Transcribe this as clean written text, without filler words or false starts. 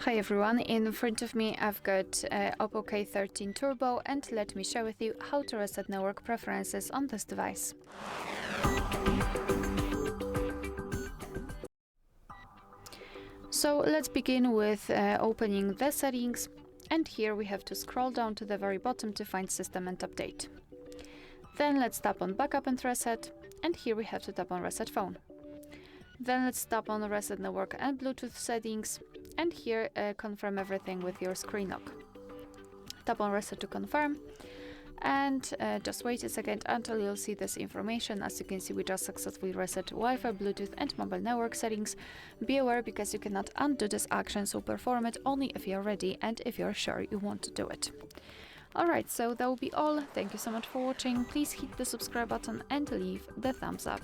Hi everyone, in front of me I've got OPPO K13 Turbo, and let me share with you how to reset network preferences on this device. So let's begin with opening the settings, and here we have to scroll down to the very bottom to find System and Update. Then let's tap on Backup and Reset, and here we have to tap on Reset Phone. Then let's tap on Reset Network and Bluetooth settings, and here confirm everything with your screen lock. Tap on Reset to confirm, and just wait a second until you'll see this information. As you can see, we just successfully reset Wi-Fi, Bluetooth and mobile network settings. Be aware, because you cannot undo this action, so perform it only if you're ready and if you're sure you want to do it. Alright, so that will be all. Thank you so much for watching. Please hit the subscribe button and leave the thumbs up.